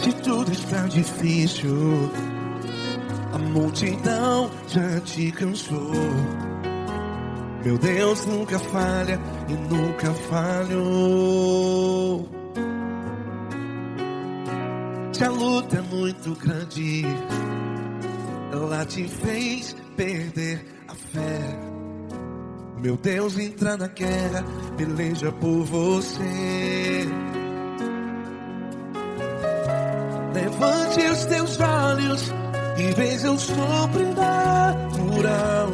Se tudo está difícil, a multidão já te cansou. Meu Deus nunca falha e nunca falhou. Se a luta é muito grande, ela te fez perder a fé. Meu Deus entra na guerra, peleja por você. Levante os teus olhos e veja o sobrenatural.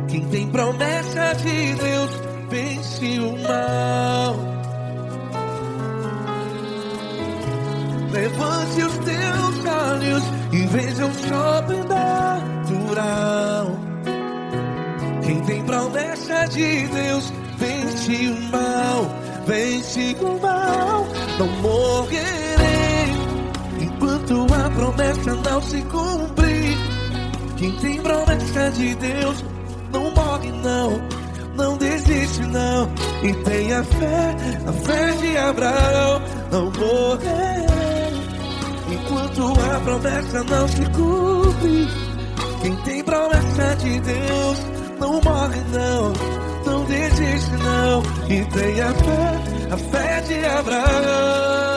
Quem tem promessa de Deus vence o mal. Levante os teus olhos e veja o sobrenatural. Quem tem promessa de Deus vence o mal. Vence o mal. Não morrerei enquanto a promessa não se cumprir. Quem tem promessa de Deus não morre não, não desiste não. E tenha fé, a fé de Abraão. Não morrerei enquanto a promessa não se cumpre. Quem tem promessa de Deus não morre não, não desiste não. E tenha fé, a fé de Abraão.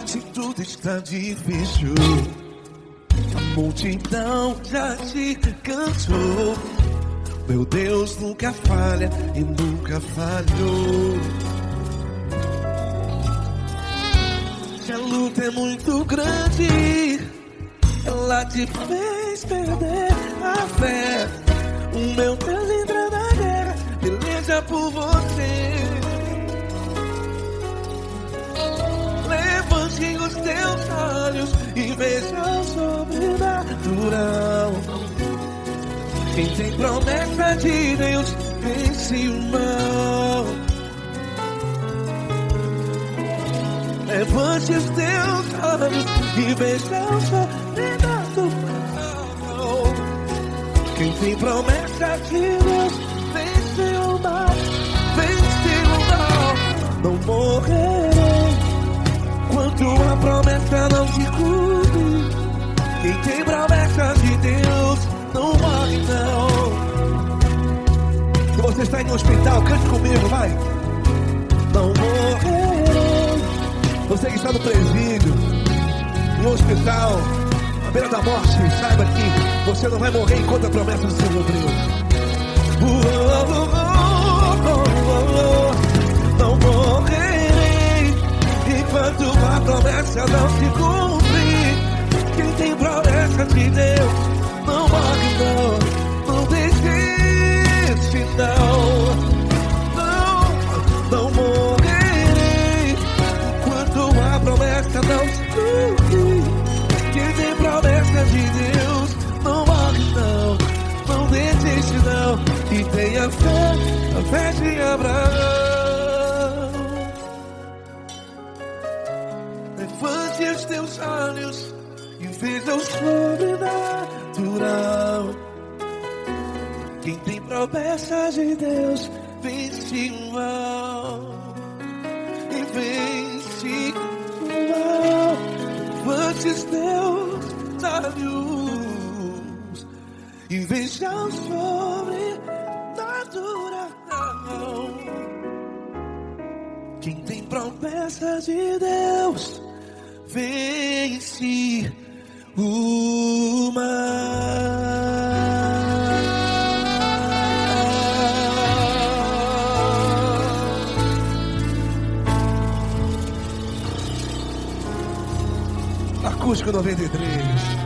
Se tudo está difícil, a multidão já te cansou. Meu Deus nunca falha e nunca falhou. Se a luta é muito grande, ela te fez perder a fé. O meu Deus entra na guerra, peleja por você. Levante os teus olhos e veja o sobrenatural. Quem tem promessa de Deus vence o mal. Levante os teus olhos e veja o sobrenatural. Quem tem promessa de Deus vence o mal. Vence o mal. Não morrerei enquanto a promessa não se cumpre. Quem tem promessa de Deus não morre não. Se você está em um hospital, cante comigo, vai. Não morrerei. Você que está no presídio, no hospital, à beira da morte, saiba que você não vai morrer enquanto a promessa não se cumpriu. Não morrerei enquanto a promessa não se cumprir. Quem tem promessa de Deus não morre não, não desiste não. Não morrerei enquanto a promessa não se cumprir. Quem tem promessa de Deus não morre não, não desiste não. E tenha fé, a fé de Abraão. Levante os teus olhos e veja o sobrenatural. Quem tem promessa de Deus vence o mal. E vence o mal. Levante os teus olhos e veja o sobrenatural. Quem tem promessa de Deus vence o mal. Acústico 93.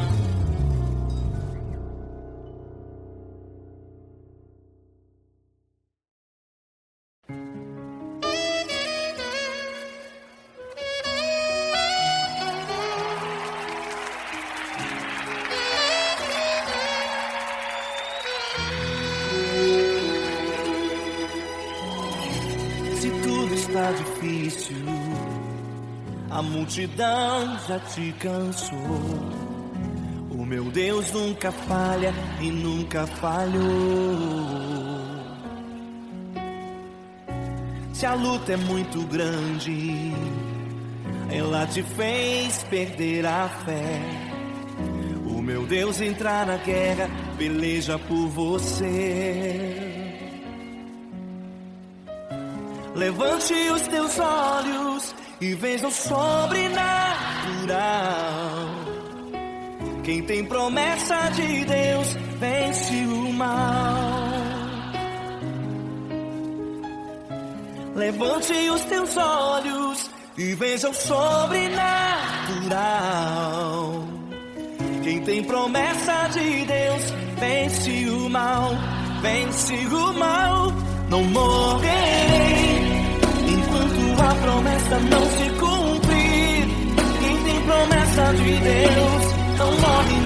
Difícil, a multidão já te cansou. O meu Deus nunca falha e nunca falhou. Se a luta é muito grande, ela te fez perder a fé. O meu Deus entrar na guerra, peleja por você. Levante os teus olhos e veja o sobrenatural. Quem tem promessa de Deus vence o mal. Levante os teus olhos e veja o sobrenatural. Quem tem promessa de Deus vence o mal, vence o mal. Não morrerei enquanto a promessa não se cumprir. Quem tem promessa de Deus não morre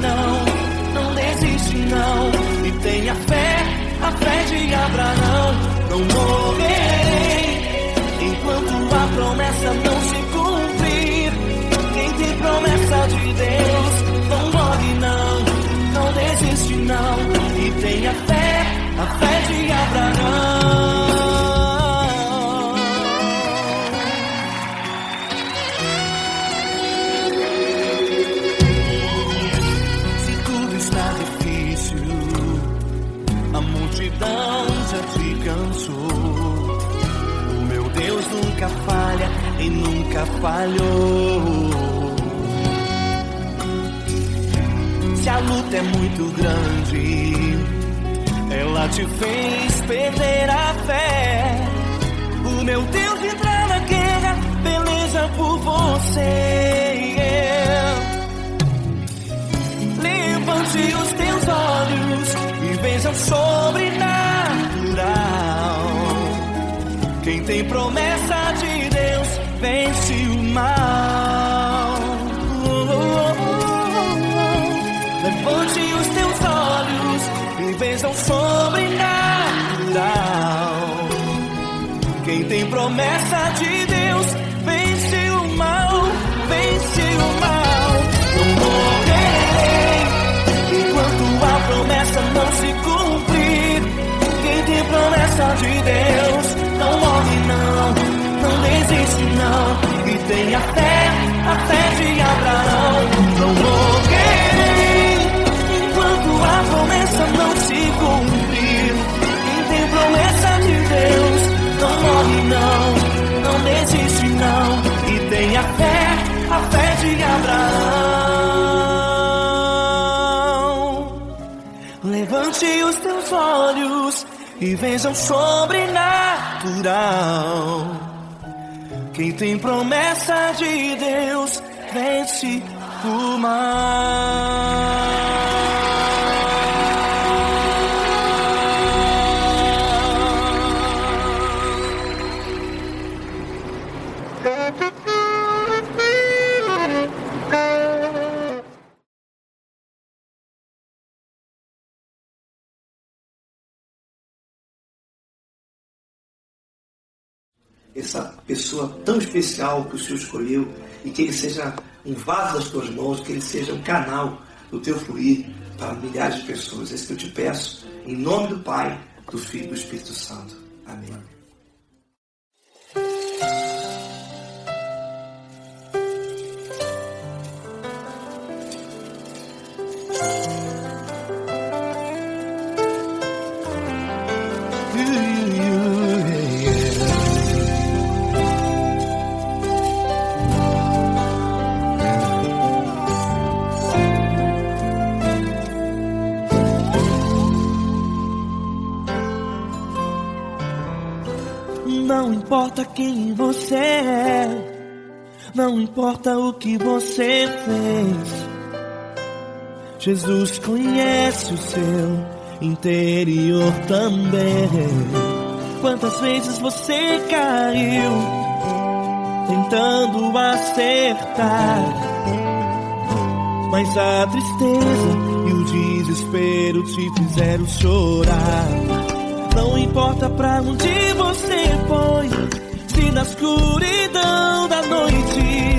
não desiste não. E tenha fé, a fé de Abraão. Não morrerei enquanto a promessa não se cumprir. Quem tem promessa de Deus não morre não desiste não. E tenha fé, a fé de Abraão. Se tudo está difícil, a multidão já te cansou. Deus nunca falha e nunca falhou. Se a luta é muito grande, ela te fez perder a fé. O meu Deus entra na guerra, peleja por você. Levante os teus olhos e veja o sobrenatural. Quem tem promessa de Deus vence o mal. Levante os teus olhos e veja o sobrenatural. Quem tem promessa de Deus vence o mal, vence o mal. Não morrerei enquanto a promessa não se cumprir. Quem tem promessa de Deus não morre não desiste não. E tenha fé, a fé de Abraão. Não morrerei enquanto a promessa não se cumprir. Quem tem promessa de Deus não morre não desiste não. E tenha fé, a fé de Abraão. Levante os teus olhos e veja o sobrenatural. Quem tem promessa de Deus vence o mal. Essa pessoa tão especial que o Senhor escolheu, e que ele seja um vaso das tuas mãos, que ele seja um canal do teu fluir para milhares de pessoas. É isso que eu te peço, em nome do Pai, do Filho e do Espírito Santo. Amém. Não importa quem você é, não importa o que você fez, Jesus conhece o seu interior também. Quantas vezes você caiu tentando acertar, mas a tristeza e o desespero te fizeram chorar. Não importa pra onde você foi, se na escuridão da noite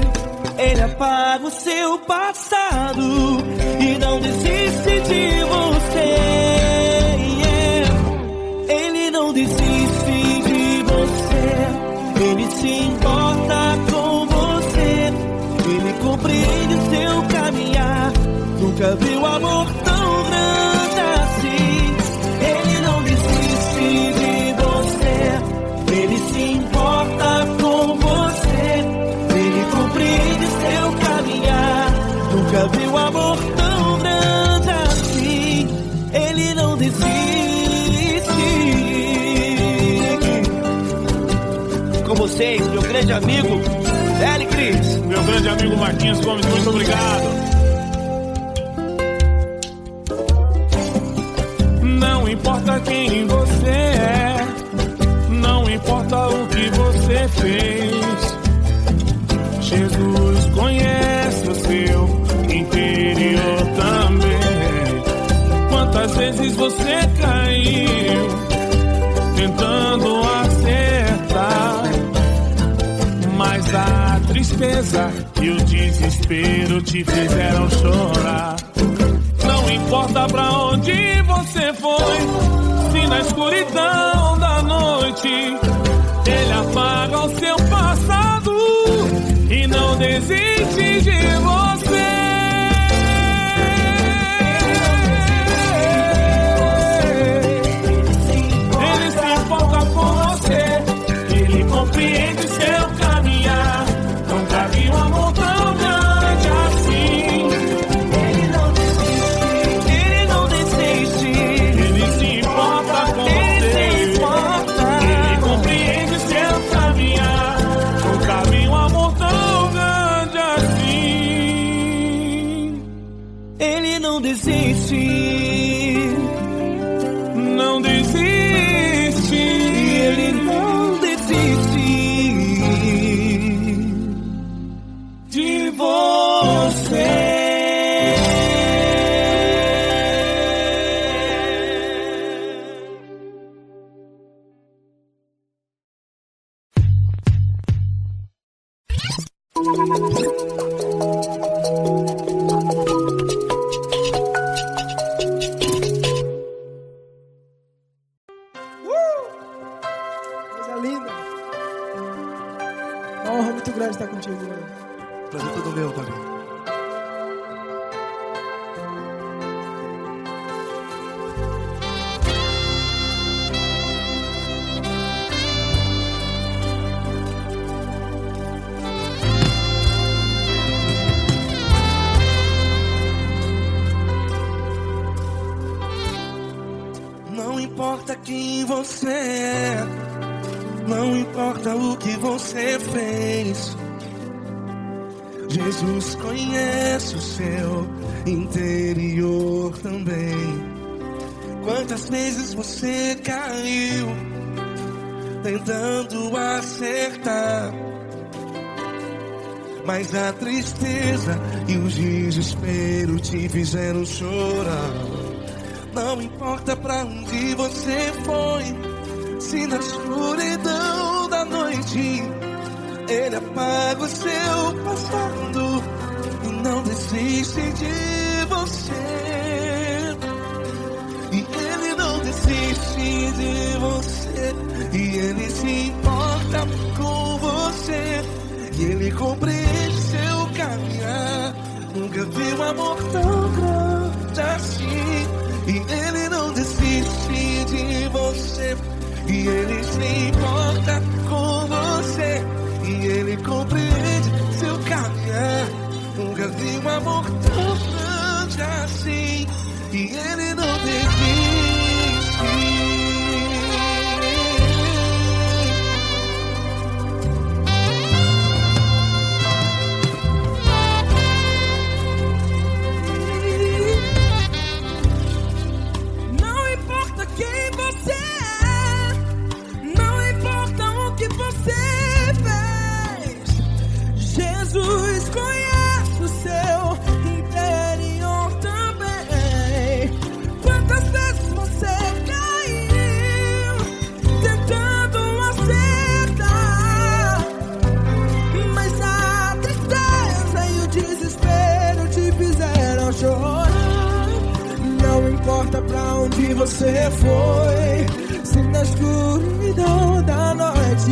Ele apaga o seu passado e não desiste de você. Ele não desiste de você. Ele se importa com você. Ele compreende o seu caminhar. Nunca viu amor tão grande assim. Ele não desiste de você. Ele se importa com você. Ele compreende seu caminhar. Nunca viu amor tão grande assim. Ele não desiste. Com vocês, meu grande amigo L. Cris. Meu grande amigo Marquinhos Gomes, muito obrigado. Não importa quem você é, não importa o que você fez, Jesus conhece o seu interior também. Quantas vezes você caiu tentando acertar, mas a tristeza e o desespero te fizeram chorar. Não importa pra onde você foi, se na escuridão da noite Ele apaga o seu passado e não desiste de você. Ele se importa com você, Ele compreende seu caminhar. Nunca vi um amor tão grande assim. Ele não desiste. Ele se importa com você. Ele compreende seu caminhar. Nunca vi um amor tão grande assim. Ele não desiste. Não desiste. Ele não desiste de você. Coisa linda. Uma honra muito grande estar contigo, mano. Prazer todo meu, Paulinho. Não importa quem você é, não importa o que você fez, Jesus conhece o seu interior também. Quantas vezes você caiu tentando acertar, mas a tristeza e o desespero te fizeram chorar. Não importa pra onde você foi, se na escuridão da noite Ele apaga o seu passado e não desiste de você. E Ele não desiste de você. E Ele se importa com você. E Ele compreende seu caminhar. Nunca vi um amor tão grande assim. E Ele não desiste de você. E Ele se importa com você. E Ele compreende seu caminhar. Nunca vi um amor tão grande assim. E Ele não desiste. Não importa quem você é, não importa o que onde você foi. Se na escuridão da noite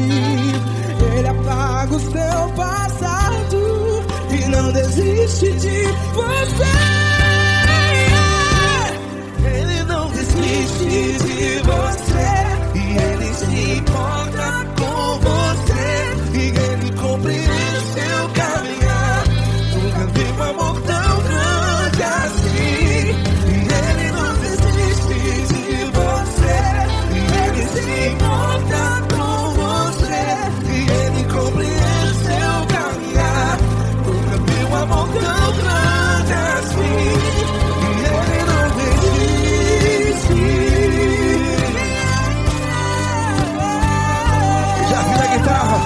Ele apaga o seu passado e não desiste de você. Ele não desiste de você e Ele se importa com você e Ele compreende seu caminhar. Nunca vi um amor tão grande assim. E Ele não desiste de você e Ele se importa com você e Ele compreende seu caminhar. Nunca vi um amor tão grande assim. E Ele não desiste. Já vi a guitarra.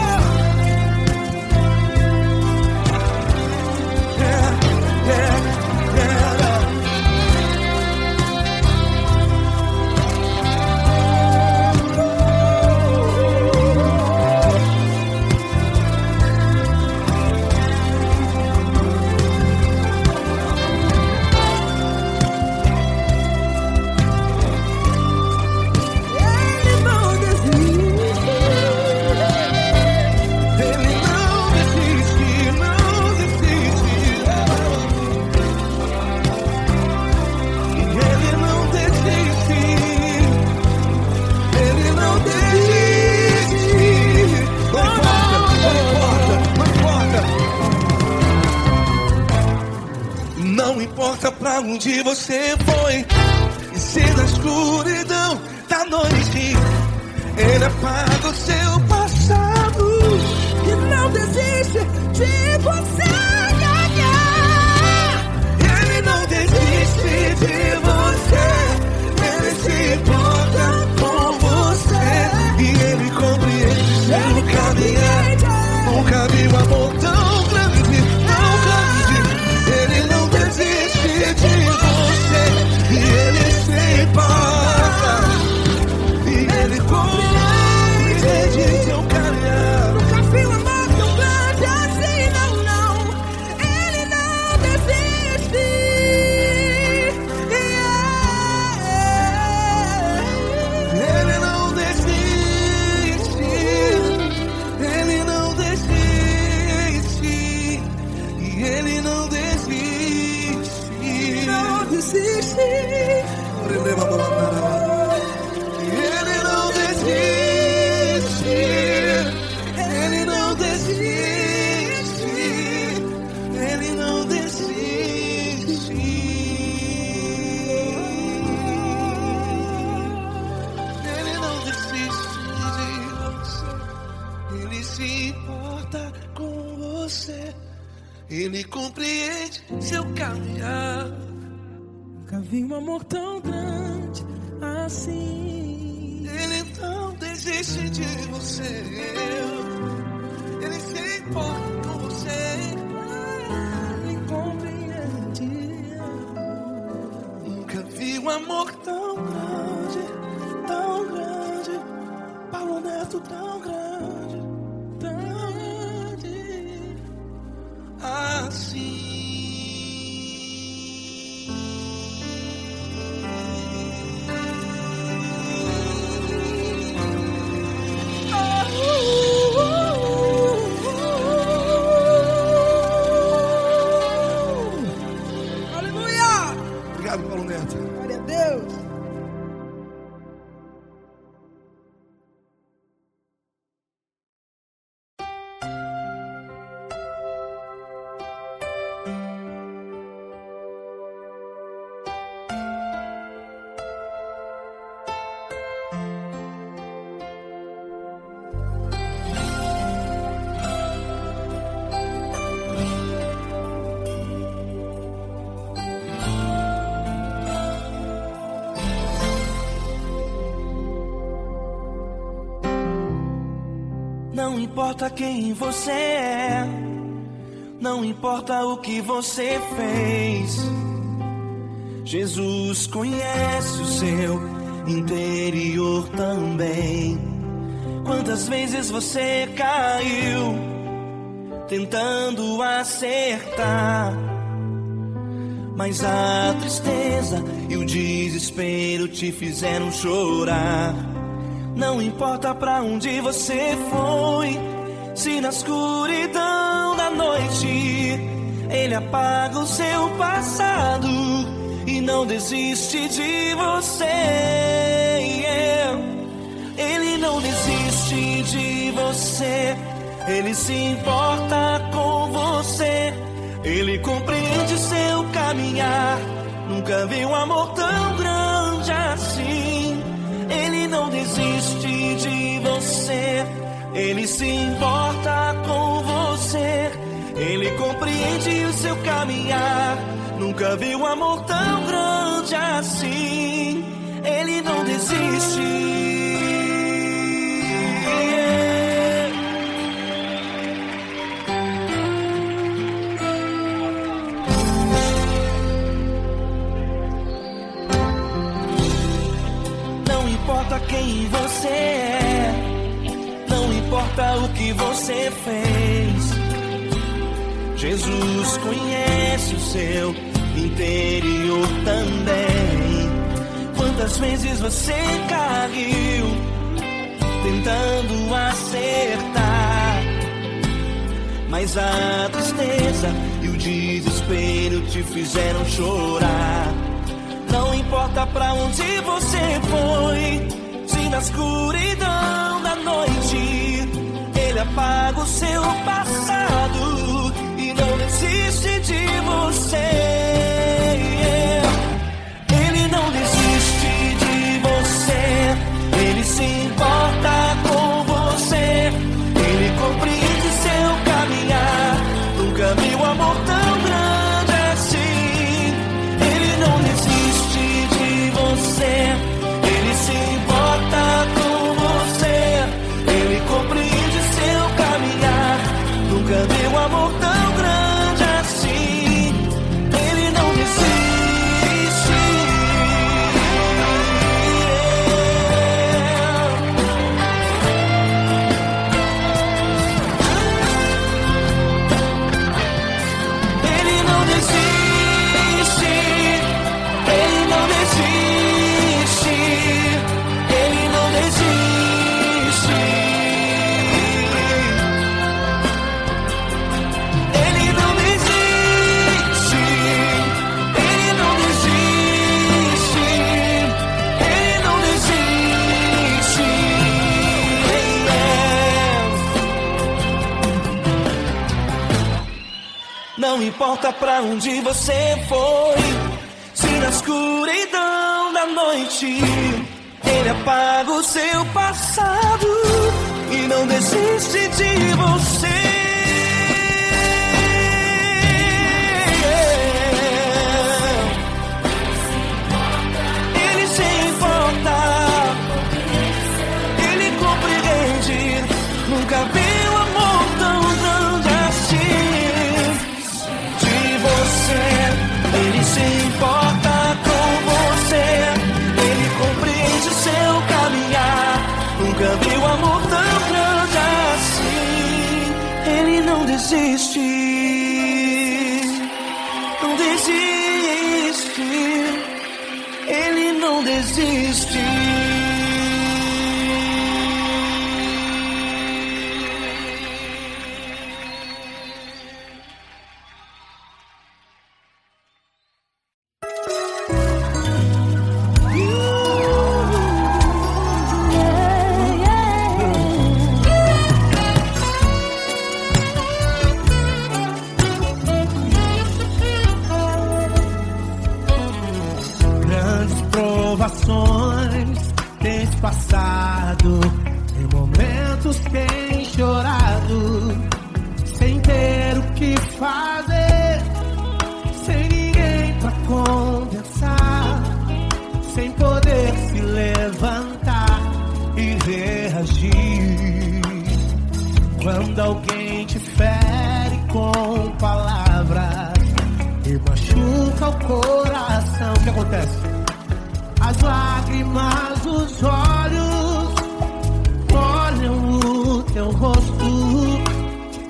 Não importa pra onde você foi, e se na escuridão da noite Ele apaga o seu passado e não desiste de você. Ele não desiste de você, Ele se importa com você e Ele compreende seu caminhar. Nunca vi um amor tão grande, tão grande. Ele não desiste de você e Ele se importa e Ele compreende seu caminhar. Nunca vi um amor tão grande assim, não, não. Ele não desiste. Ele não desiste. Ele não desiste. E Ele não desiste. Não desiste. Ele não desiste. Ele não desiste. Ele não desiste. Ele não desiste de você. Ele se importa com você. Ele compreende seu caminhar. Nunca vi um amor tão grande assim. Ele não desiste de você. Ele se importa com você. Ele compreende. Nunca vi um amor tão grande, tão grande. Paulo Neto tão grande, tão grande assim. Obrigado, Paulo Neto. Glória a Deus. Não importa quem você é, não importa o que você fez, Jesus conhece o seu interior também. Quantas vezes você caiu tentando acertar mas a tristeza e o desespero te fizeram chorar. Não importa pra onde você foi, se na escuridão da noite Ele apaga o seu passado e não desiste de você. Ele não desiste de você, Ele se importa com você. Ele compreende seu caminhar, nunca vi um amor tão grande assim. Ele não desiste de você, Ele se importa com você. Ele compreende o seu caminhar, nunca vi um amor tão grande assim. Ele não desiste. Não importa quem você é, não importa o que você fez, Jesus conhece o seu interior também. Quantas vezes você caiu tentando acertar, mas a tristeza e o desespero te fizeram chorar. Não importa pra onde você foi, se na escuridão da noite Ele apaga o seu passado e não desiste de você. Ele não desiste de você, Ele se importa com você. Ele compreende seu caminhar, nunca vi um amor tão grande assim. Ele não desiste de você, Ele se importa com você. Ele compreende seu caminhar, nunca vi um amor tão grande assim. Ele não desiste. Ele não desiste. Ele não desiste. Ele não desiste. Ele não desiste. Ele não desiste. Ele não desiste. Não importa pra onde você foi, se na escuridão da noite Ele apaga o seu passado e não desiste de você. Ele se importa, Ele compreende, nunca vi um amor tão grande assim. De você, Ele se importa com você. Ele compreende seu caminhar, nunca vi um amor tão grande assim. Ele não desiste, não desiste. Ele não desiste. Grandes provações tens passado, em momentos tens chorado, sem ter o que fazer, sem ninguém pra conversar, sem poder se levantar e reagir. Quando alguém te fere com palavras e machuca o coração, o que acontece? As lágrimas dos olhos molham o teu rosto,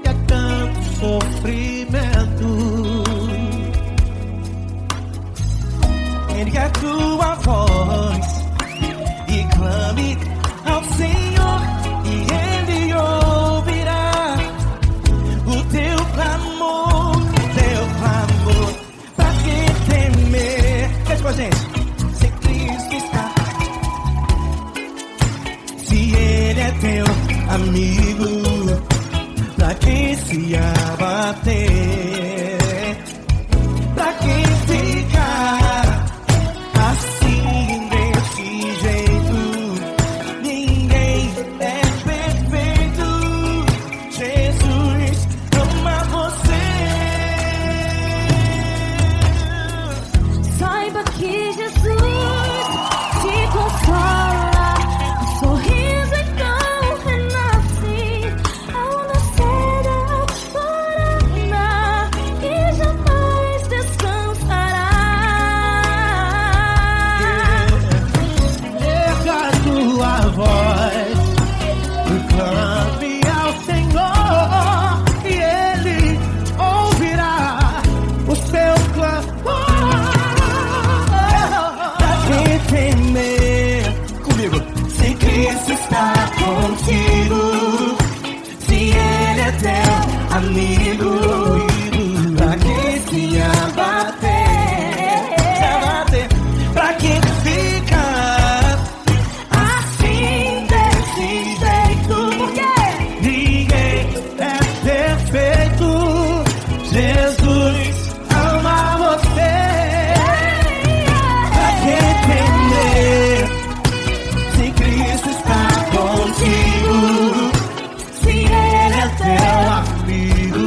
e é tanto sofrimento. teu amigo, pra quem se abater, pra quem ficar assim desse jeito. Ninguém é perfeito. Jesus ama você. Saiba que Jesus te consola, o sorriso então renasce ao nascer da aurora e jamais descansará. Erga a tua voz, clame ao Senhor e Ele ouvirá o seu clamor. Pra quem temer, comigo, se Cristo está contigo, se Ele é teu amigo, pra quem se abater, pra quem fica assim desse jeito. Ninguém é perfeito. Jesus ama você. Pra quem temer, se Cristo está contigo, se Ele é teu amigo,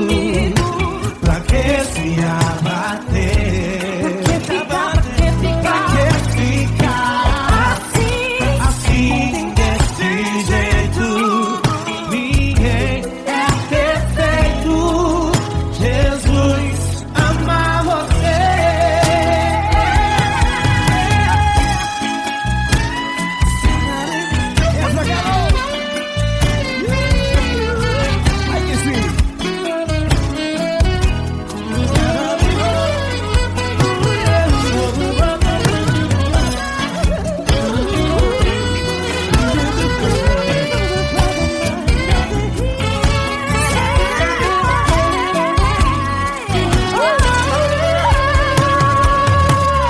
pra que se abater? Pra que ficar assim desse jeito? Ninguém é perfeito. Jesus ama você. Essa garota. Ai que sim.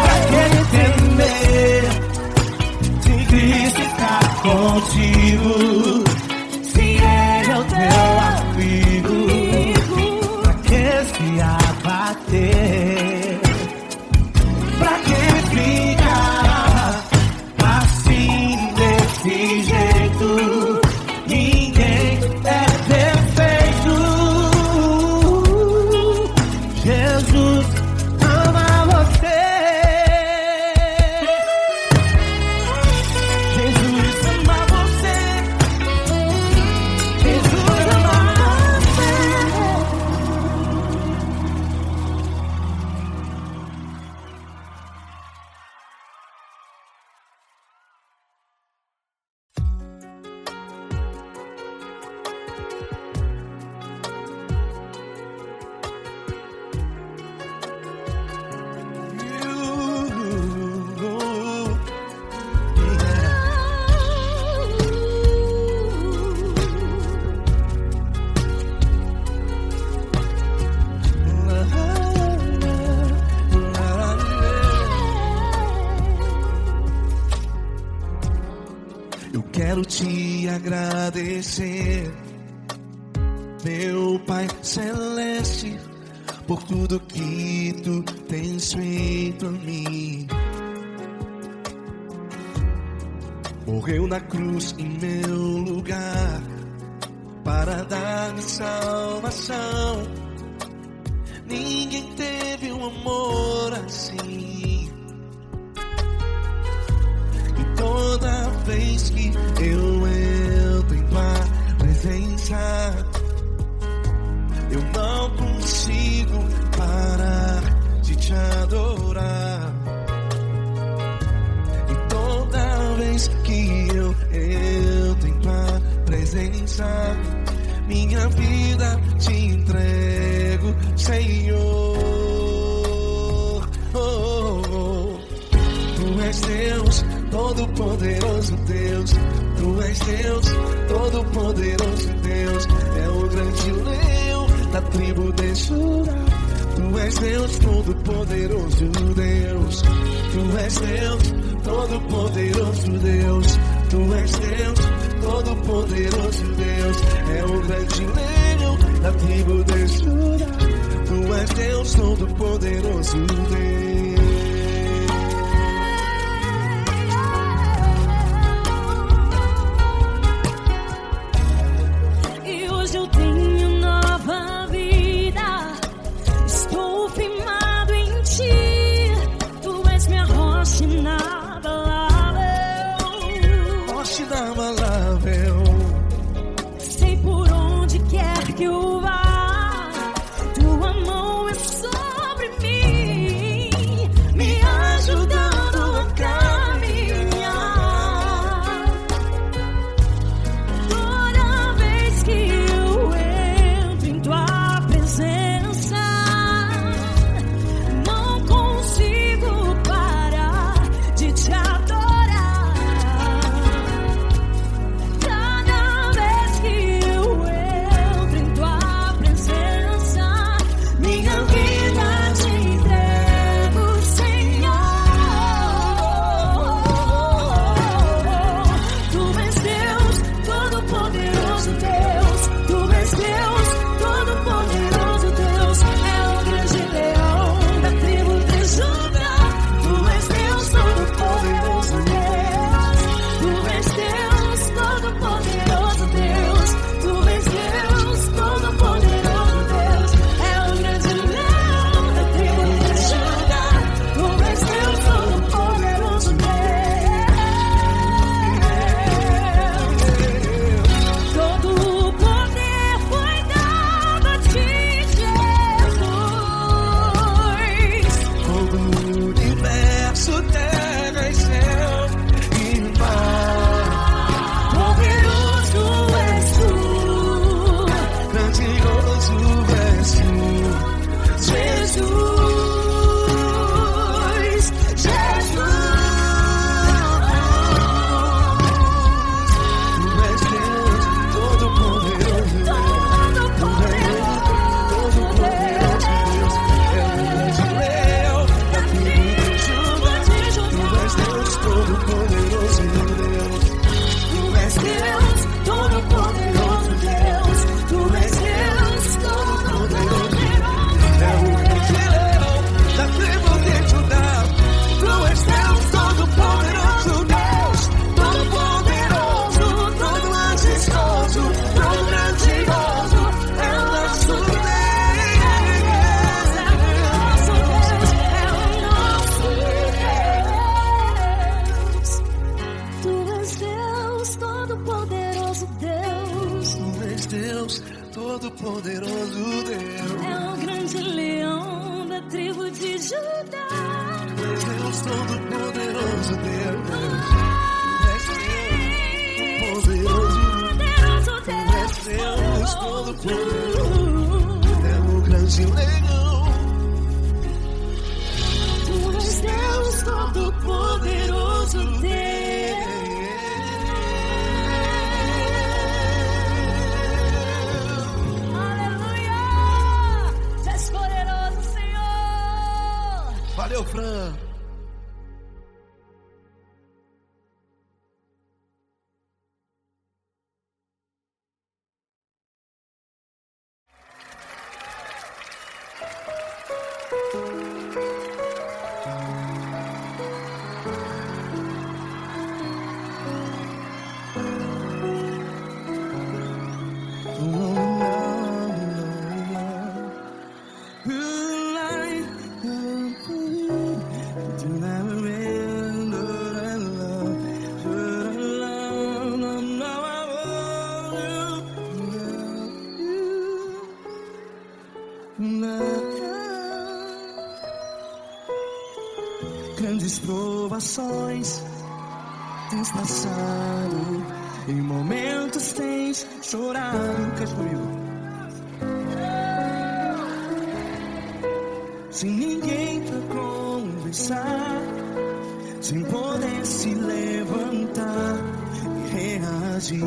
Pra que temer, se Cristo está contigo, se Ele é o teu amigo, pra que se abater? Pra que ficar assim desse jeito? Ninguém é perfeito. Jesus ama você. Jesus ama você. Jesus ama você. Eu quero te agradecer, meu Pai Celeste, por tudo que tu tens feito a mim. Morreu na cruz em meu lugar para dar-me salvação. Ninguém teve um amor assim. E toda vez que eu entro em tua presença, eu não consigo parar de te adorar. E toda vez que eu entro em tua presença, minha vida te entrego, Senhor. Tu és Deus, Todo-Poderoso Deus. Tu és Deus, Todo-Poderoso Deus. É o grande leão da tribo de Judá. Tu és Deus, Todo-Poderoso Deus. Tu és Deus, Todo-Poderoso Deus. Tu és Deus, todo-poderoso Deus. É o grande leão da tribo de Judá. Tu és Deus, todo-poderoso Deus. E hoje eu tenho nova vida. Estou firmado em ti. Tu és minha rocha inabalável. Rocha inabalável. Sei por onde quer que eu vá, tua mão é sobre mim, me ajudando a caminhar. Toda vez que eu entro em tua presença, não consigo parar de te adorar. Cada vez que eu entro em tua presença, minha vida te entrego, Senhor. Tu és Deus, todo-poderoso Deus. Tu és Deus, todo-poderoso Deus. É o grande leão da tribo de Judá. Tu és Deus, todo-poderoso Deus. Tu és Deus, todo-poderoso Deus. Tu és Deus, todo-poderoso Deus. É o grande leão da tribo de Judá. Tu és Deus, todo-poderoso Deus. Todo o poder foi dado a ti, Jesus. Todo o universo, terra e céu e mar. Poderoso és tu, Grandioso és tu, Jesus. Tu és Deus, todo-poderoso Deus. Todo-poderoso Deus. É o grande leão da tribo de Judá. Tu és Deus, todo-poderoso Deus. Tu és Deus, todo-poderoso Deus. Tu és Deus, todo-poderoso. É o grande leão da tribo de Judá. Tu és Deus, todo-poderoso Deus. Todo-poderoso, todo majestoso, todo grandioso. É o nosso Deus. Tu és Deus, todo-poderoso Deus. Tu és Deus, todo-poderoso Deus. É o grande leão da tribo de Judá. Tu és Deus, todo-poderoso Deus. Tu és Deus, poderoso. Poderoso Tu és Deus, todo-poderoso. Deus. É o grande leão. Tu és Deus, todo-poderoso Deus. Aleluia! Tu és poderoso, Senhor. Valeu, Fran. Grandes provações tens passado, em momentos tens chorado. Cante comigo. Sem ninguém pra conversar, sem poder se levantar e reagir.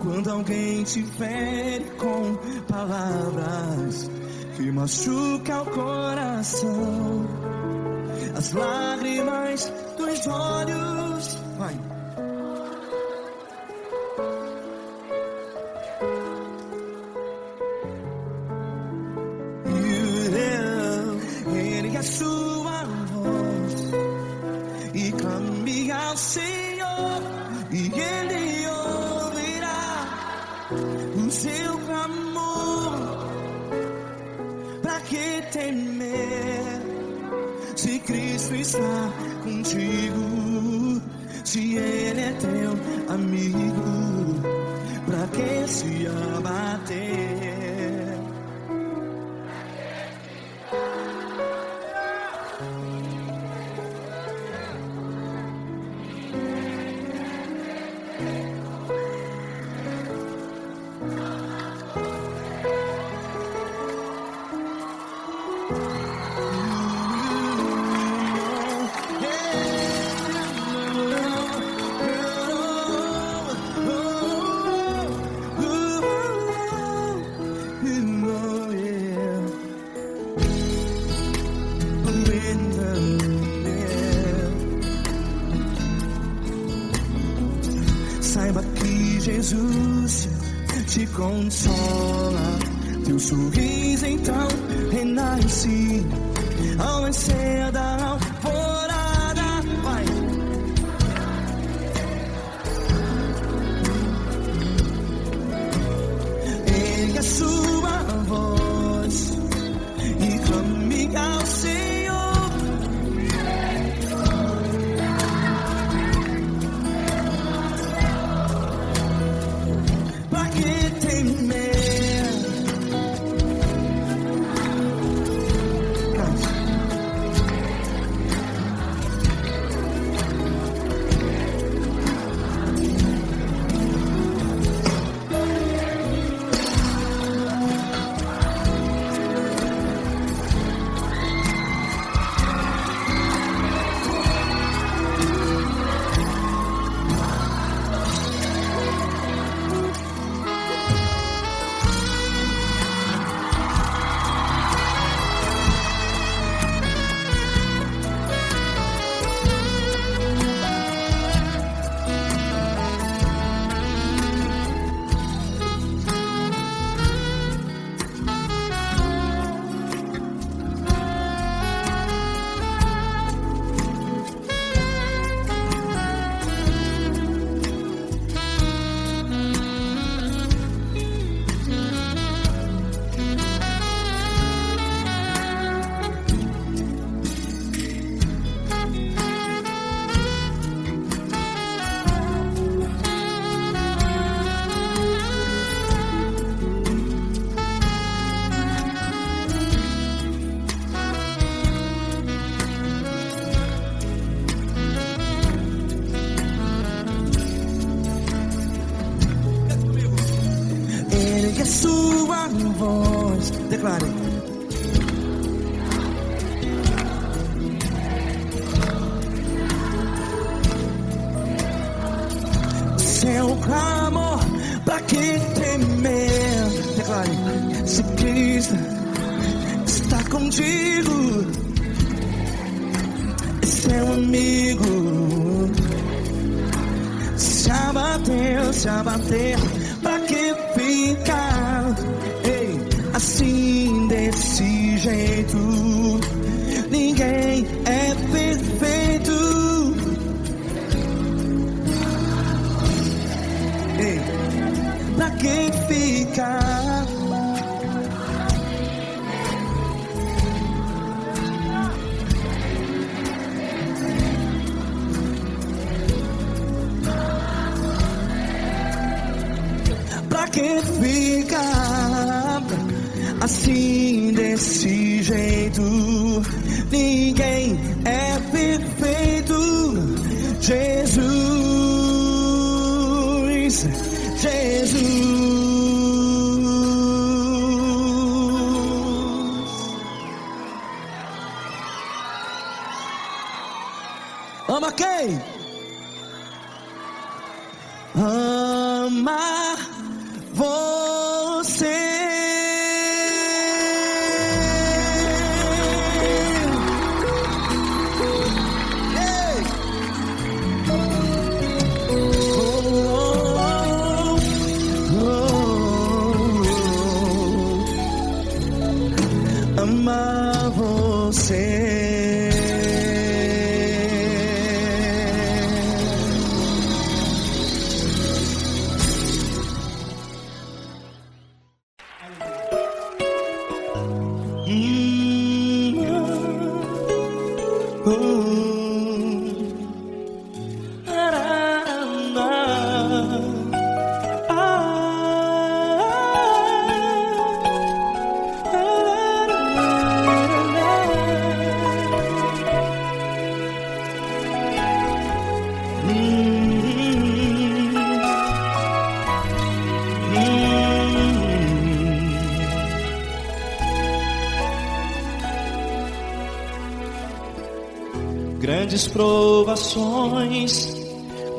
Quando alguém te fere com palavras que machuca o coração, as lágrimas dos olhos. Vai. Ele é sua voz e clame ao Senhor e Ele ouvirá o seu clamor. Pra que temer se Cristo está contigo? Se Ele é teu amigo, pra que se abater? Saiba que Jesus te consola, teu sorriso então renasce ao nascer da alvorada. Vai. Ele é sua voz e clame ao Senhor. Sua voz, declare. Seu clamor, pra que temer? Declare. Se Cristo está contigo, é seu amigo. Se abater, pra que ficar assim desse jeito? Ninguém é perfeito. Pra que ficar? Pra que ficar assim desse jeito? Ninguém é perfeito. Jesus, Jesus. Ama quem? Ama você. grandes provações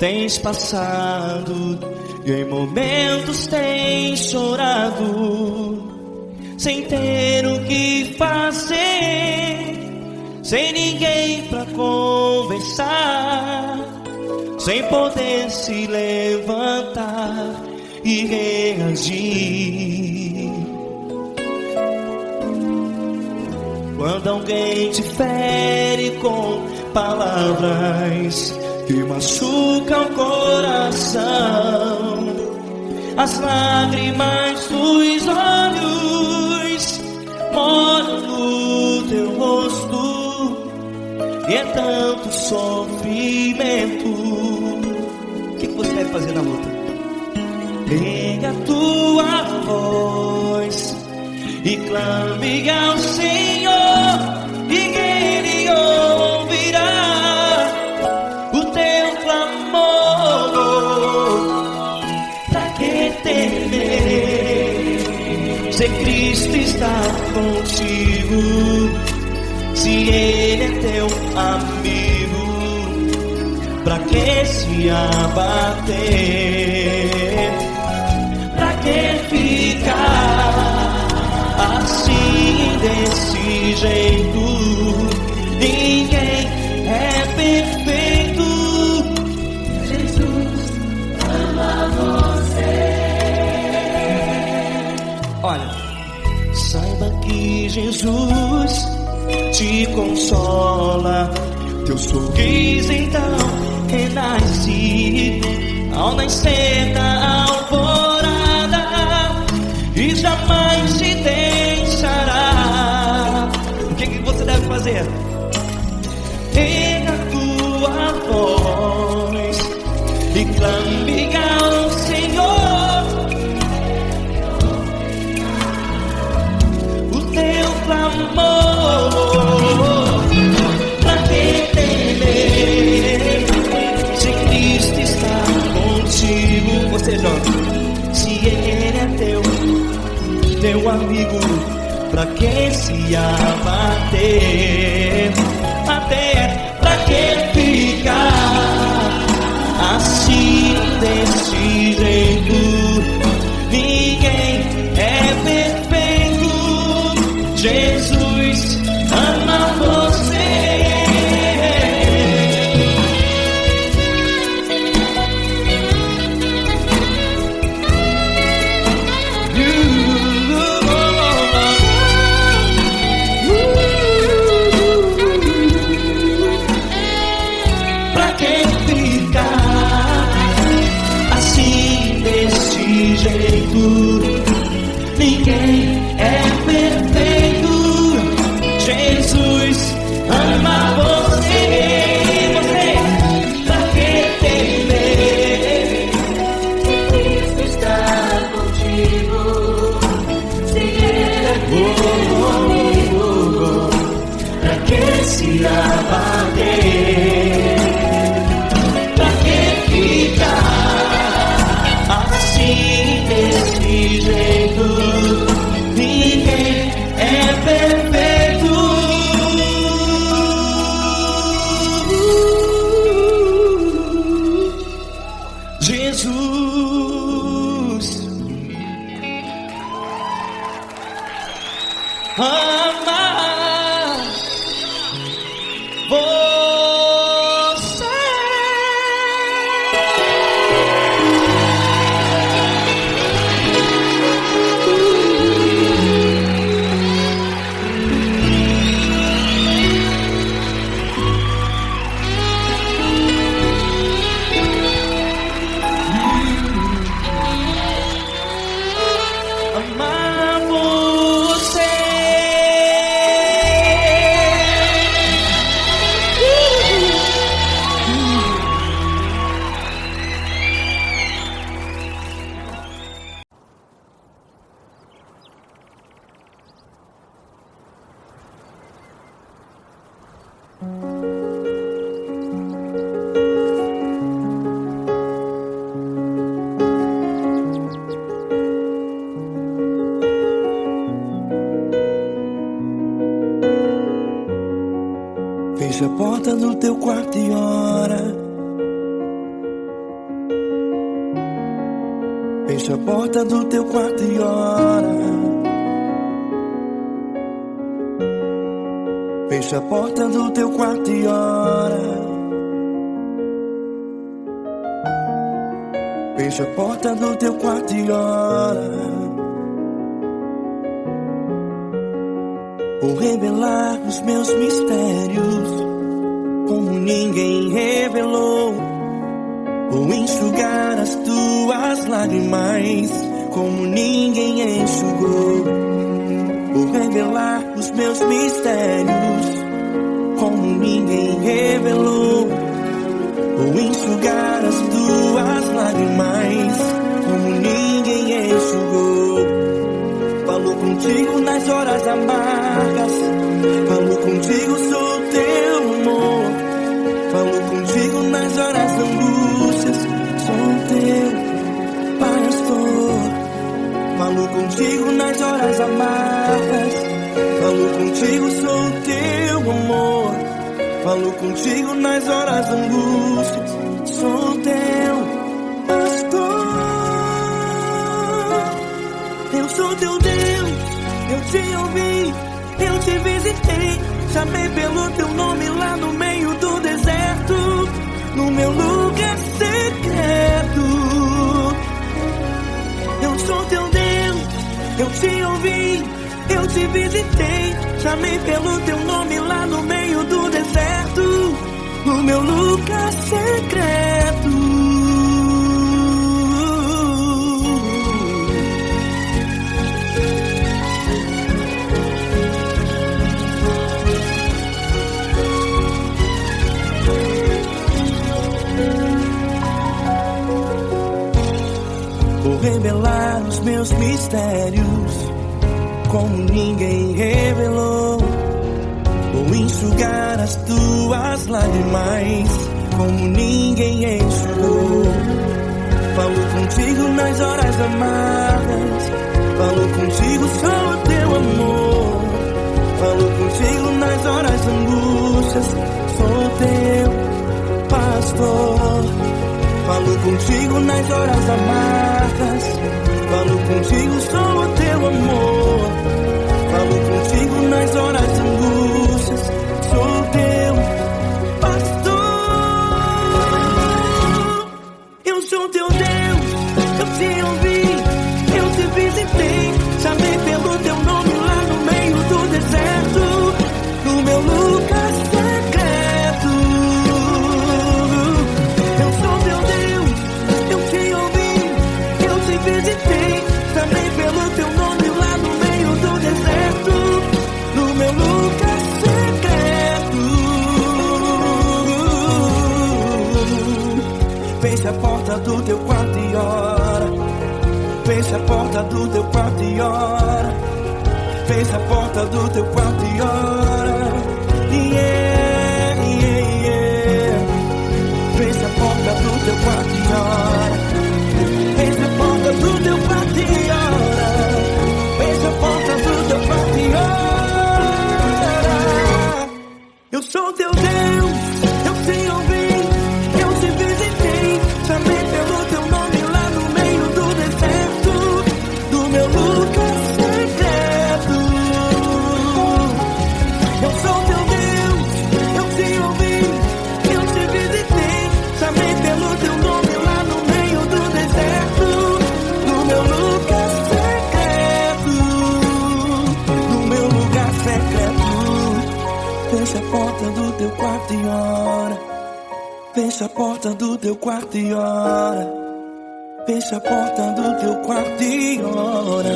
tens passado, e em momentos tens chorado, sem ter o que fazer, sem ninguém pra conversar, sem poder se levantar e reagir. Quando alguém te fere com palavras que machucam o coração, as lágrimas dos olhos molham no teu rosto, e é tanto sofrimento. O que você deve fazer na luta? Pega a tua voz e clame ao Senhor, e Ele ouvirá o teu clamor. Pra que temer, se Cristo está contigo, se Ele é teu amigo? Pra que se abater? Pra que ficar assim, desse jeito? Ninguém é perfeito. Jesus ama você. Olha, saiba que Jesus te consola, teu sorriso então renasce ao nascer da alvorada, e jamais te deixará. O que você deve fazer? Erga a tua voz e clame ao Senhor, o teu clamor. Pra que temer, se Cristo está contigo? Você joga. Se Ele é teu amigo, pra que se abater? Até pra que ficar assim, desse jeito? Ninguém é perfeito. Jesus ama você. quarto e ora. Fecha a porta do teu quarto e ora. Fecha a porta do teu quarto e ora. Fecha a porta do teu quarto e ora. Vou revelar os meus mistérios como ninguém revelou. Vou enxugar as tuas lágrimas como ninguém enxugou. Vou revelar os meus mistérios como ninguém revelou. Vou enxugar as tuas lágrimas como ninguém enxugou. Falo contigo nas horas amargas, falo contigo, sou teu amor. Falo contigo nas horas da angústias, sou teu pastor. Falo contigo nas horas amargas, falo contigo, sou teu amor. Falo contigo nas horas da angústias, sou teu pastor. Eu sou teu Deus, eu te ouvi, eu te visitei. Chamei pelo teu nome lá no meio do deserto, no meu lugar secreto. Eu sou teu Deus, eu te ouvi, eu te visitei. Chamei pelo teu nome lá no meio do deserto, no meu lugar secreto. Vou revelar os meus mistérios como ninguém revelou. Vou enxugar as tuas lágrimas como ninguém enxugou. Falo contigo nas horas amargas, falo contigo, sou teu amor. Falo contigo nas horas da angústias, sou teu pastor. Falo contigo nas horas amargas, falo contigo, sou teu amor. Falo contigo nas horas de angústias, sou teu pastor. Eu sou teu Deus, eu te ouvi, eu te visitei. Chamei pelo teu nome lá no meio do deserto, no meu lugar secreto. Eu sou teu Deus, eu te ouvi, eu te visitei. Chamei pelo teu nome lá no meio do deserto, no meu lugar secreto. Fecha a porta do teu quarto e ora. Fecha a porta do teu quarto e ora. Fecha a porta do teu quarto e ora. Yeah, yeah, yeah. Fecha a porta do teu quarto e ora. Fecha a porta do teu quarto e ora. Fecha a porta do teu quarto e ora. Eu sou teu Deus, eu te ouvi, eu te visitei. Chamei pelo teu nome lá no meio do deserto, do meu lugar secreto. Eu sou teu Deus, eu te ouvi, eu te visitei. Chamei pelo teu nome lá no meio do deserto, no meu lugar secreto, no meu lugar secreto. Fecha a porta do teu quarto e ora. Fecha a porta do teu quarto e ora. Fecha a porta do teu quarto e ora.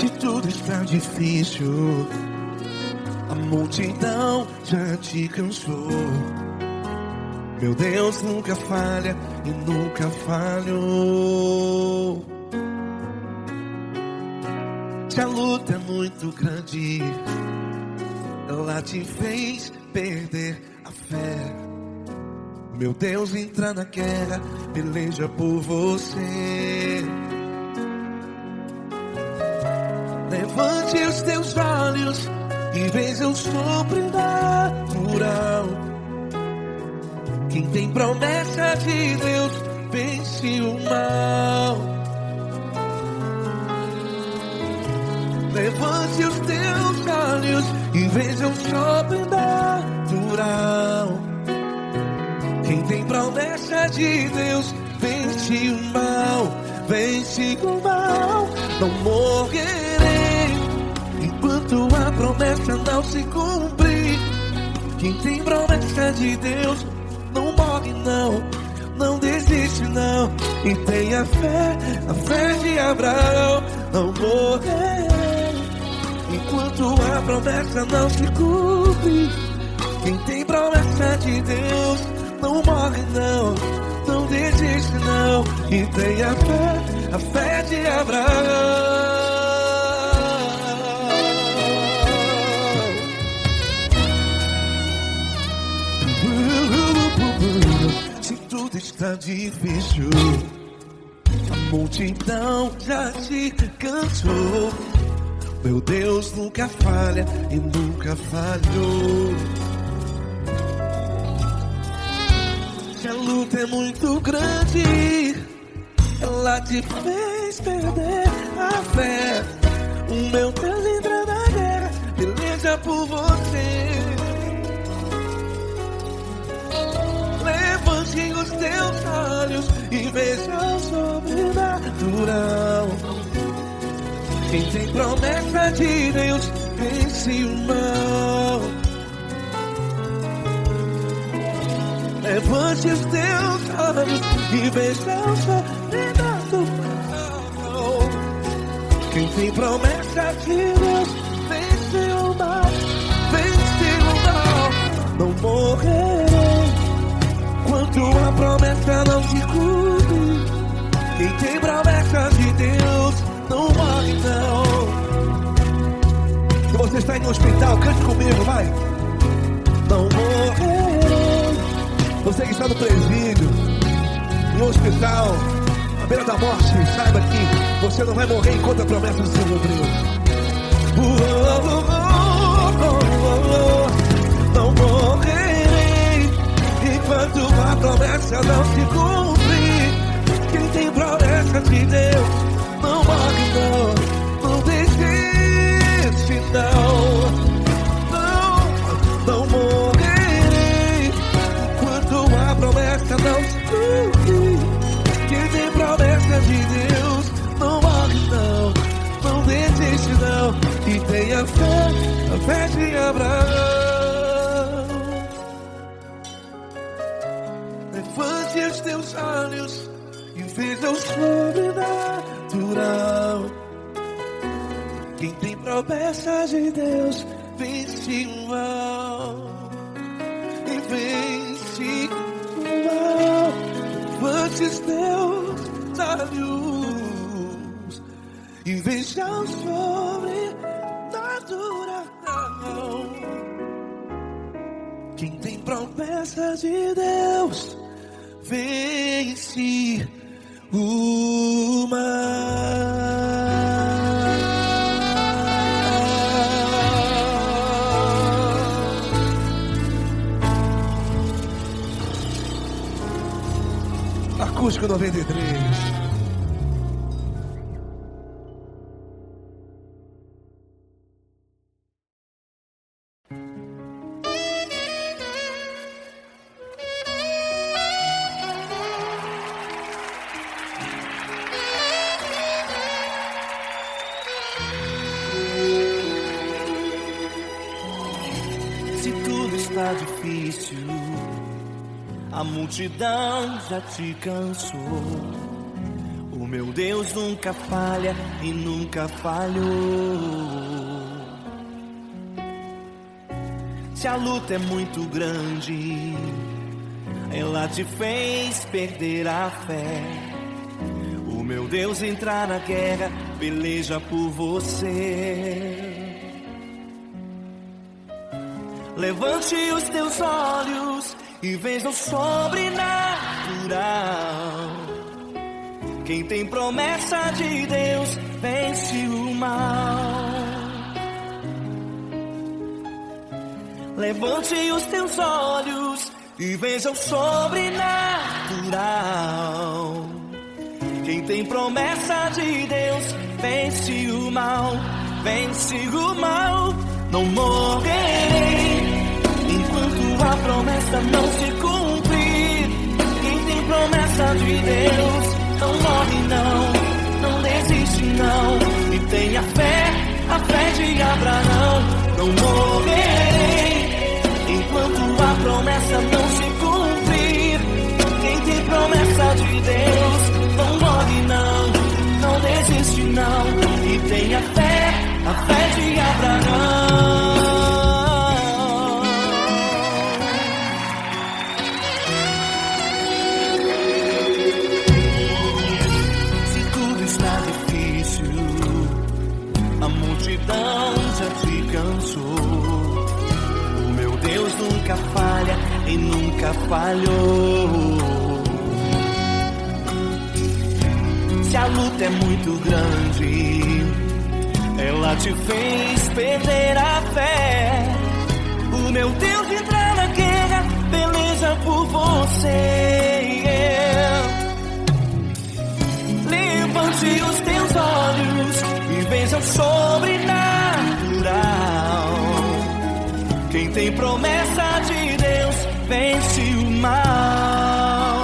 Se tudo está difícil, a multidão já te cansou. Meu Deus nunca falha e nunca falhou. Se a luta é muito grande, ela te fez perder a fé. Meu Deus entra na guerra, peleja por você. Levante os teus olhos e veja o sobrenatural. Quem tem promessa de Deus vence o mal. Levante os teus olhos e veja o sobrenatural. Quem tem promessa de Deus vence o mal. Vence o mal. Não morrerei enquanto a promessa não se cumprir. Quem tem promessa de Deus não morre não, não desiste não. E tenha fé, a fé de Abraão. Não morrerei enquanto a promessa não se cumpre. Quem tem promessa de Deus não morre não, não desiste não. E tenha fé, a fé de Abraão. Se tudo está difícil, a multidão já te cansou. Meu Deus nunca falha e nunca falhou. Se a luta é muito grande, ela te fez perder a fé. O meu Deus entra na guerra, peleja por você. Levante os teus olhos e veja o sobrenatural. Quem tem promessa de Deus vence o mal. Levante os teus olhos e veja o sobrenatural. Quem tem promessa de Deus vence o mal. Vence o mal. Não morrerei enquanto a promessa não se cumpre. Quem tem promessa de Deus não morre não. Se você está em um hospital, cante comigo, vai. Não morrerei. Você que está no presídio, em um hospital, à beira da morte, saiba que você não vai morrer enquanto a promessa não se cumpriu. Não morrerei enquanto a promessa não se cumprir. Quem tem promessa de Deus não morre não, não desiste não. Não morrerei enquanto a promessa não se cumprir. Quem tem promessa de Deus não morre não, não desiste não. E tenha fé, a fé de Abraão. Levante os teus olhos e veja o sobrenatural. Quem tem promessa de Deus vence o mal. E vence o mal. Levante os teus olhos e veja o sobrenatural. Quem tem promessa de Deus vence o mal. Acústico 93. Está difícil, a multidão já te cansou. O meu Deus nunca falha e nunca falhou. Se a luta é muito grande, ela te fez perder a fé. O meu Deus entrar na guerra, peleja por você. Levante os teus olhos e veja o sobrenatural. Quem tem promessa de Deus vence o mal. Levante os teus olhos e veja o sobrenatural. Quem tem promessa de Deus vence o mal, vence o mal. Não morrerei enquanto a promessa não se cumprir. Quem tem promessa de Deus não morre não desiste não. E tenha fé, a fé de Abraão. Não morrerei enquanto a promessa não se cumprir. Quem tem promessa de Deus não morre não desiste não. E tenha fé, a fé de Abraão. Se tudo está difícil, a multidão já te cansou. O meu Deus nunca falha e nunca falhou. Se a luta é muito grande, ela te fez perder a fé. O meu Deus entrar na guerra, peleja por você. Levante os teus olhos e veja o sobrenatural. Quem tem promessa de Deus vence o mal.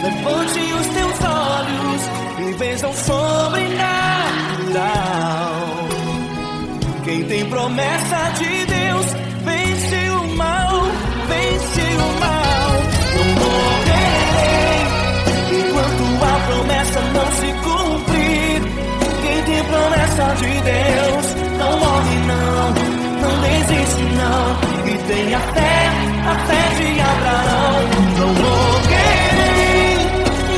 Levante os teus olhos e veja o sobrenatural. Quem tem promessa de Deus vence o mal, vence o mal. Não morrerei enquanto a promessa não se cumprir. Quem tem promessa de Deus não morre não desiste não. E tenha fé, a fé de Abraão. Não morrerei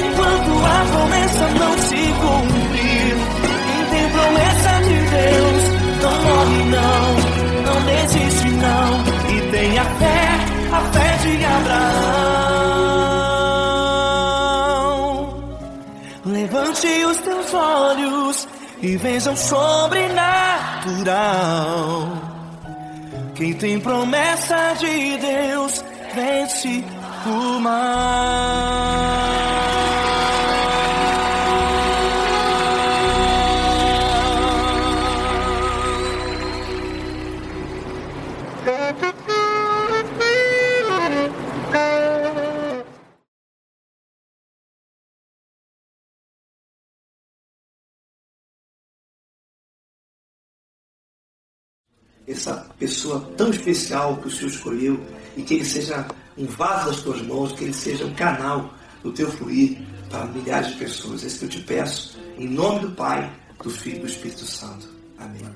enquanto a promessa não se cumprir. Quem tem promessa de Deus não morre não desiste não. E tenha fé, a fé de Abraão. Levante os teus olhos e veja o sobrenatural. Quem tem promessa de Deus vence o mal. Essa pessoa tão especial que o Senhor escolheu, e que ele seja um vaso das tuas mãos, que ele seja um canal do teu fluir para milhares de pessoas. É isso que eu te peço, em nome do Pai, do Filho e do Espírito Santo. Amém.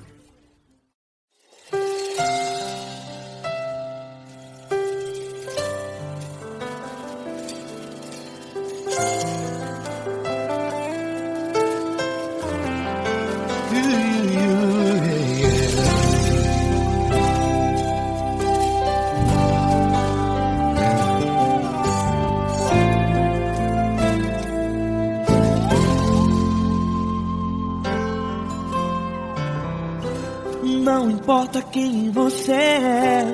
Não importa quem você é,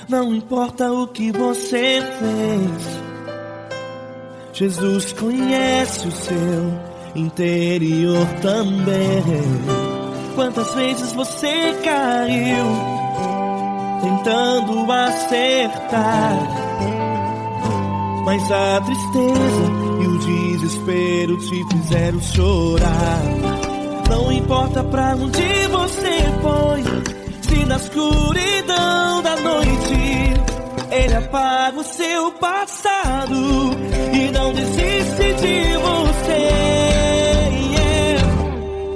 não importa o que você fez, Jesus conhece o seu interior também. Quantas vezes você caiu tentando acertar, mas a tristeza e o desespero te fizeram chorar. Não importa pra onde você foi, se na escuridão da noite Ele apaga o seu passado e não desiste de você.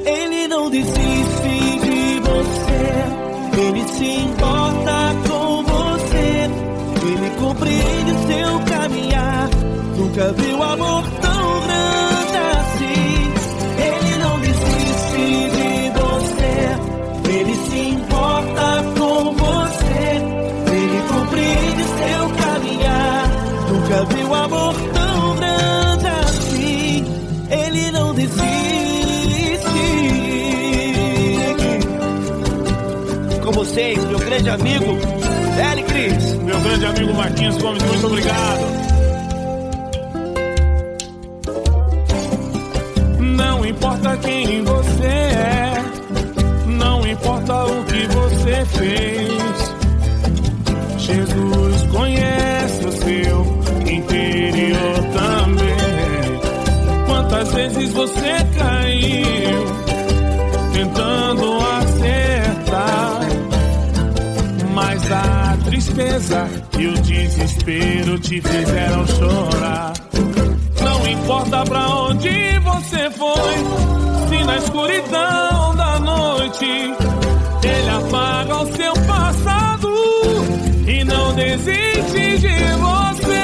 Ele não desiste de você. Ele se importa com você. Ele compreende o seu caminhar. Nunca viu amor tão grande assim. Ele não desiste de você. Ele se importa com você. Ele compreende seu caminhar. Nunca viu amor tão grande assim. Ele não desiste. Com vocês, meu grande amigo L. Cris. Meu grande amigo Marquinhos Gomes, muito obrigado. Não importa quem você é, não importa o que você fez, Jesus conhece o seu interior também. Quantas vezes você caiu tentando acertar, mas a tristeza e o desespero te fizeram chorar. Não importa pra onde você foi, se na escuridão da noite Ele apaga o seu passado e não desiste de você.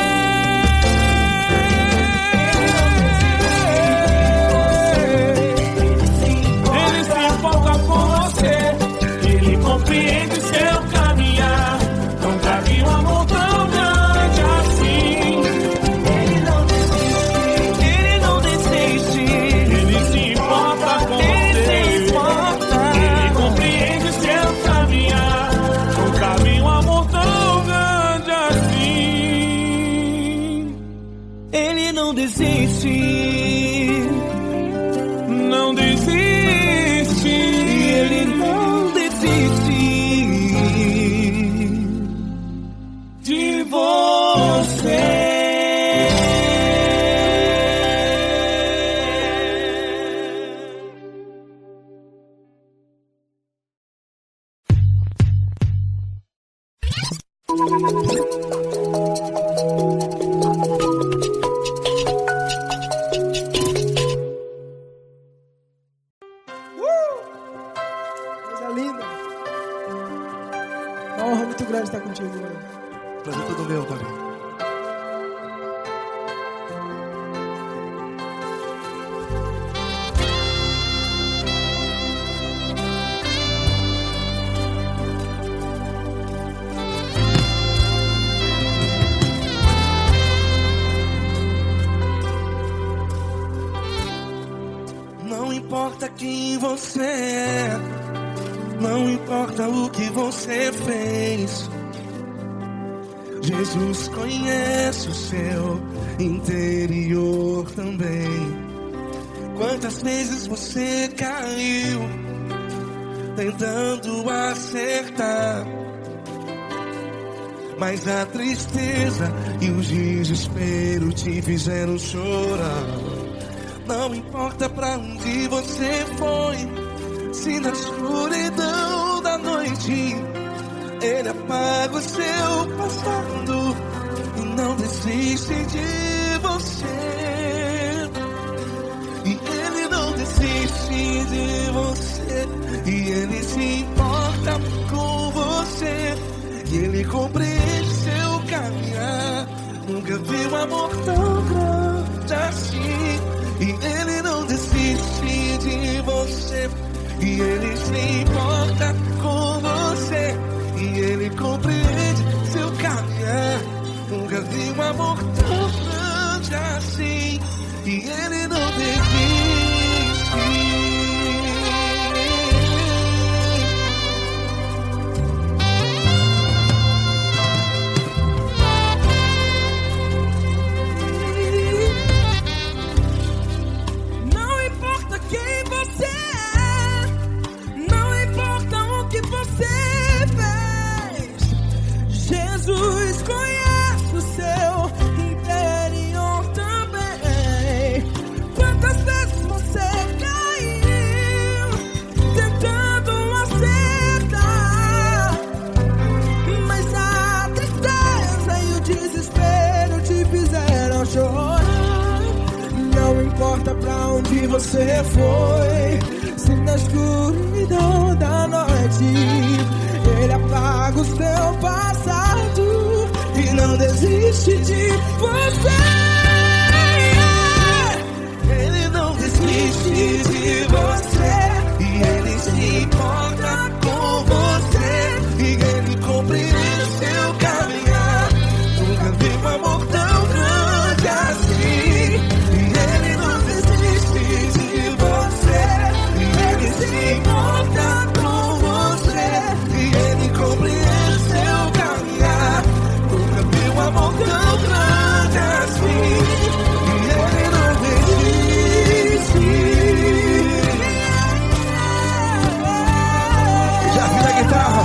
Ele se importa com você, Ele compreende seu caminhar. Nunca vi um amor tão grande assim. Ele não desiste. Ele se importa com você. Ele compreende seu caminhar. Nunca vi um amor tão grande assim. Ele não desiste. Não desiste. Ele não desiste De você. Coisa linda. Uma honra muito grande estar contigo, mano. Prazer todo meu, Paulinho. Não importa quem você é, não importa o que você fez, Jesus conhece o seu interior também. Quantas vezes você caiu tentando acertar, mas a tristeza e o desespero te fizeram chorar. Não importa pra onde você foi, se na escuridão da noite Ele apaga o seu passado e não desiste de você. E Ele não desiste de você. E Ele se importa com você. E Ele compreende seu caminhar. Nunca vi um amor tão grande assim. E Ele não desiste de você. E Ele se importa com você. E Ele compreende seu caminhar. Nunca vi um amor tão grande assim. E Ele não desiste. Não importa quem você é, não importa o que você fez, Jesus conhece o seu interior também. você foi, se na escuridão da noite Ele apaga o seu passado e não desiste de você. Ele não desiste de você e Ele se importa com você e Ele compreende seu caminhar. Nunca vi um amor tão grande assim. E Ele não desiste de você e Ele se importa com você e Ele compreende seu caminhar. Nunca vi um amor tão grande assim. E Ele não desiste. Já vi na guitarra.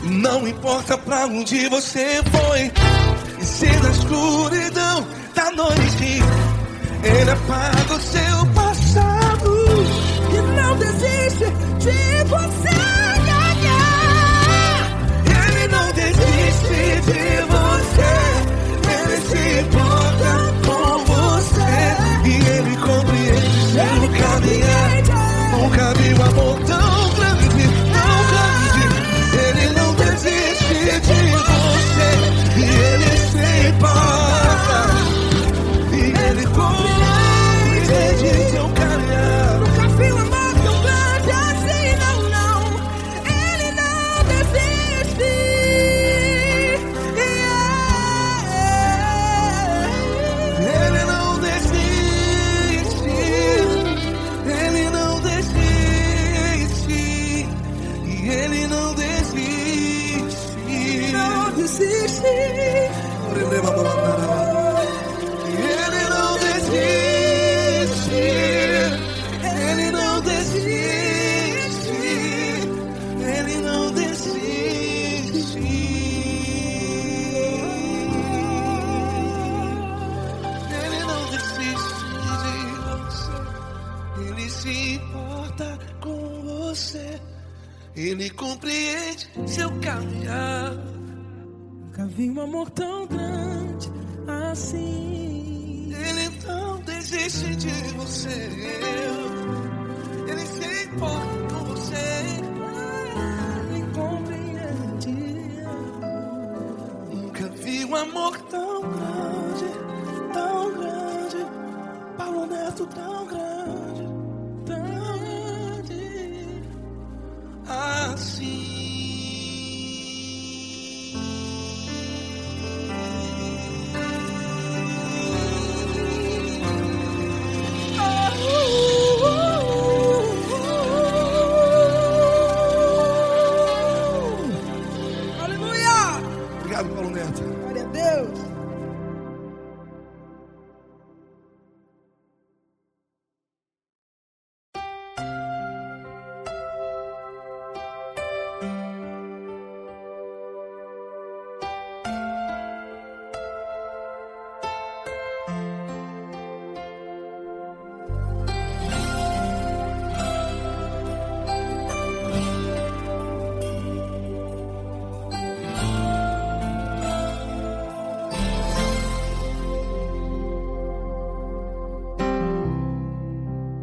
Não importa pra onde você foi, e se na escuridão da noite Ele apaga o seu passado E não desiste de você. Ele não desiste de você. Ele se importa com você e Ele compreende seu caminhar. Nunca vi um amor tão grande, tão grande. Ele não desiste de você e Ele se importa e Ele compreende seu caminhar. Nunca vi um amor tão grande assim, não, não. Ele não desiste. Ele não desiste. Ele não desiste. E Ele não desiste. Não desiste. Ele não desiste. Ele não desiste. Ele não desiste. Ele não desiste de você. Ele se importa com você. Ele compreende seu caminhar. Nunca vi um amor tão grande assim. Ele não desiste de você. Ele se importa com você. Ele compreende. Nunca vi um amor tão grande, tão grande. Paulo Neto tão grande, tão grande assim. Aleluia! Obrigado, Paulo Neto. Glória a Deus.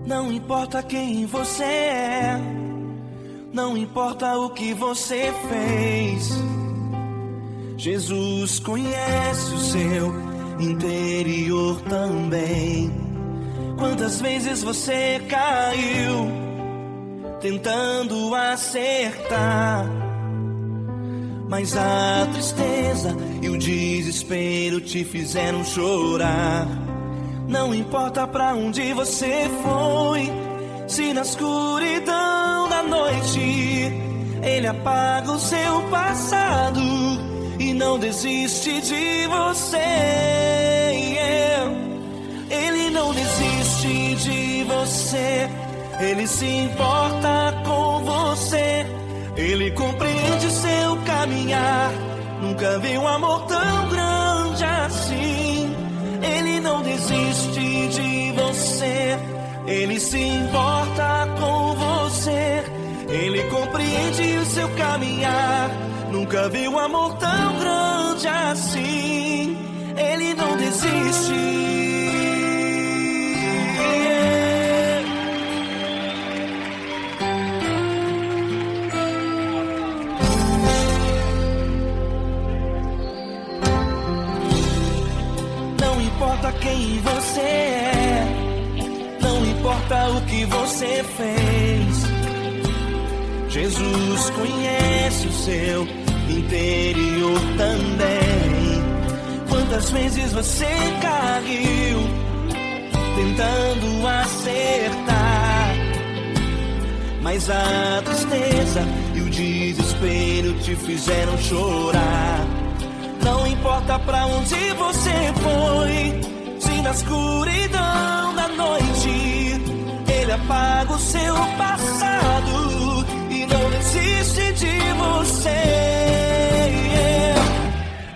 Não importa quem você é, não importa o que você fez, Jesus conhece o seu interior também. Quantas vezes você caiu tentando acertar mas a tristeza e o desespero te fizeram chorar. Não importa pra onde você foi, se na escuridão da noite Ele apaga o seu passado e não desiste de você. Ele não desiste de você, Ele se importa com você, Ele compreende seu caminhar. Nunca vi um amor tão grande assim. Ele não desiste de você, Ele se importa com você, Ele compreende o seu caminhar. Nunca vi um amor tão grande assim. Ele não desiste. Não importa quem você é, não importa o que você fez, Jesus conhece o seu interior também. Quantas vezes você caiu tentando acertar, mas a tristeza e o desespero te fizeram chorar. Não importa pra onde você foi, se na escuridão da noite Ele apaga o seu passado e não desiste de você.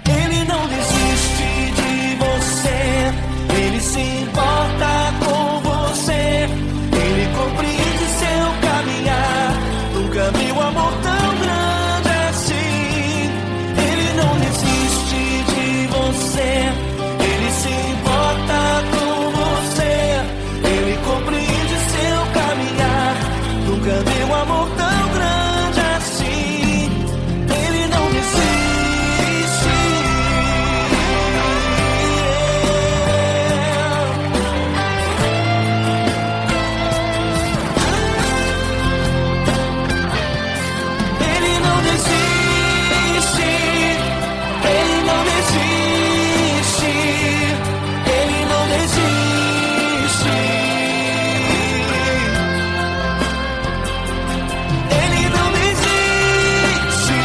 Ele não desiste de você, Ele se importa com você, Ele compreende seu caminhar. Nunca vi um amor tão grande assim. Ele não desiste de você, Ele se importa com você, Ele compreende seu caminhar. Nunca vi um amor tão grande assim. Ele não desiste. Ele não desiste. Ele não desiste. Ele não desiste. Ele não desiste.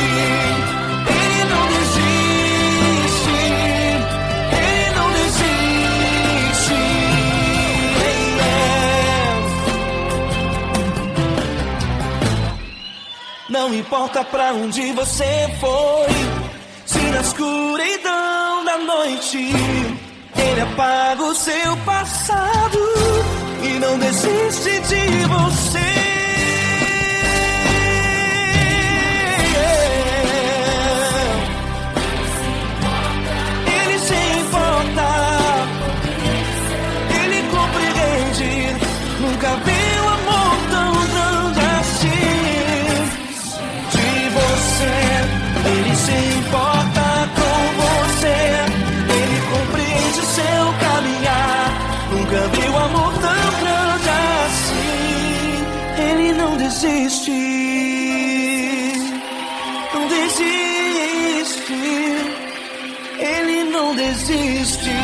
Ele não desiste. Ele não desiste. Não importa pra onde você foi, se na escuridão da noite Ele apaga o seu passado e não desiste de você. Ele se importa, Ele compreende. Nunca vi um amor tão grande assim. De você, Ele se importa com você, Ele compreende seu caminhar. Nunca vi um amor tão grande assim. Ele não desiste, não desiste. Ele não desiste.